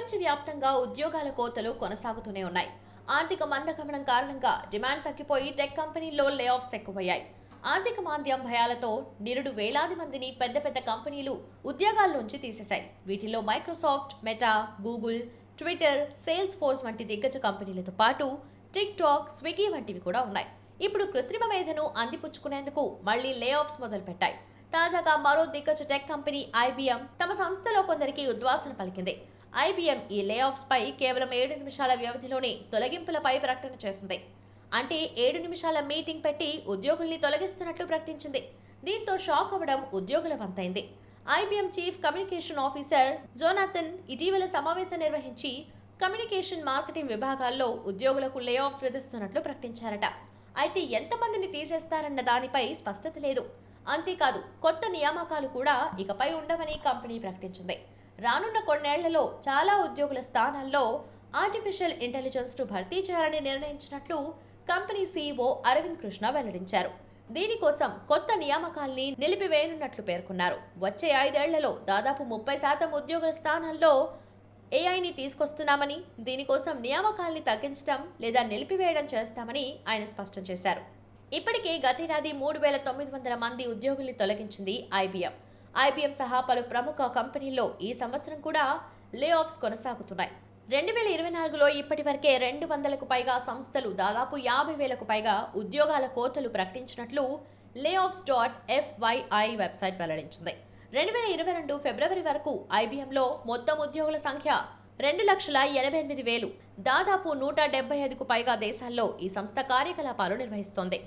ప్రపంచవ్యాప్తంగా ఉద్యోగాల కోతలు కొనసాగుతూనే ఉన్నాయి. ఆర్థిక మందగమనం కారణంగా డిమాండ్ తగ్గిపోయి టెక్ కంపెనీల్లో లే ఆఫ్స్ ఎక్కువయ్యాయి. ఆర్థిక మాంద్యం భయాలతో నిరుడు వేలాది మందిని పెద్ద పెద్ద కంపెనీలు ఉద్యోగాల్లోంచి తీసేశాయి. వీటిలో Microsoft, meta, Google, Twitter, sales force వంటి దిగ్గజ కంపెనీలతో పాటు టిక్ టాక్, స్విగ్గీ వంటివి కూడా ఉన్నాయి. ఇప్పుడు కృత్రిమ మేధను అందిపుచ్చుకునేందుకు మళ్లీ లే ఆఫ్స్ మొదలుపెట్టాయి. తాజాగా మరో దిగ్గజ టెక్ కంపెనీ ఐబీఎం తమ సంస్థలో కొందరికి ఉద్వాసన పలికింది. ఐబీఎం ఈ లే ఆఫ్స్ పై కేవలం 7 నిమిషాల వ్యవధిలోనే తొలగింపులపై ప్రకటన చేసింది. అంటే 7 నిమిషాల మీటింగ్ పెట్టి ఉద్యోగుల్ని తొలగిస్తున్నట్లు ప్రకటించింది. దీంతో షాక్ అవ్వడం ఉద్యోగుల వంతైంది. IBM chief communication officer Jonathan ఇటీవల సమావేశం నిర్వహించి కమ్యూనికేషన్, మార్కెటింగ్ విభాగాల్లో ఉద్యోగులకు లే ఆఫ్స్ విధిస్తున్నట్లు ప్రకటించారట. అయితే ఎంతమందిని తీసేస్తారన్న దానిపై స్పష్టత లేదు. అంతేకాదు, కొత్త నియామకాలు కూడా ఇకపై ఉండవని కంపెనీ ప్రకటించింది. రానున్న కొన్నేళ్లలో చాలా ఉద్యోగుల స్థానాల్లో ఆర్టిఫిషియల్ ఇంటెలిజెన్స్ ను భర్తీ చేయాలని నిర్ణయించినట్లు కంపెనీ సీఈఓ అరవింద్ కృష్ణ వెల్లడించారు. దీనికోసం కొత్త నియామకాల్ని నిలిపివేయనున్నట్లు పేర్కొన్నారు. వచ్చే 5 ఏళ్లలో దాదాపు 30% ఉద్యోగుల స్థానాల్లో ఏఐని తీసుకొస్తున్నామని, దీనికోసం నియామకాల్ని తగ్గించడం లేదా నిలిపివేయడం చేస్తామని ఆయన స్పష్టం చేశారు. ఇప్పటికే గతేడాది 3,900 మంది ఉద్యోగుల్ని తొలగించింది ఐబీఎం. ఐబీఎం సహా పలు ప్రముఖ కంపెనీల్లో ఈ సంవత్సరం కూడా లే ఆఫ్స్ కొనసాగుతున్నాయి. 2024లో ఇప్పటి వరకే 200కు పైగా సంస్థలు దాదాపు 50,000కు పైగా ఉద్యోగాల కోతలు ప్రకటించినట్లు layoffs.fyi వెబ్సైట్ వెల్లడించింది. 2022 ఫిబ్రవరి వరకు ఐబీఎంలో మొత్తం ఉద్యోగుల సంఖ్య 2,88,000. దాదాపు 175కు పైగా దేశాల్లో ఈ సంస్థ కార్యకలాపాలు నిర్వహిస్తోంది.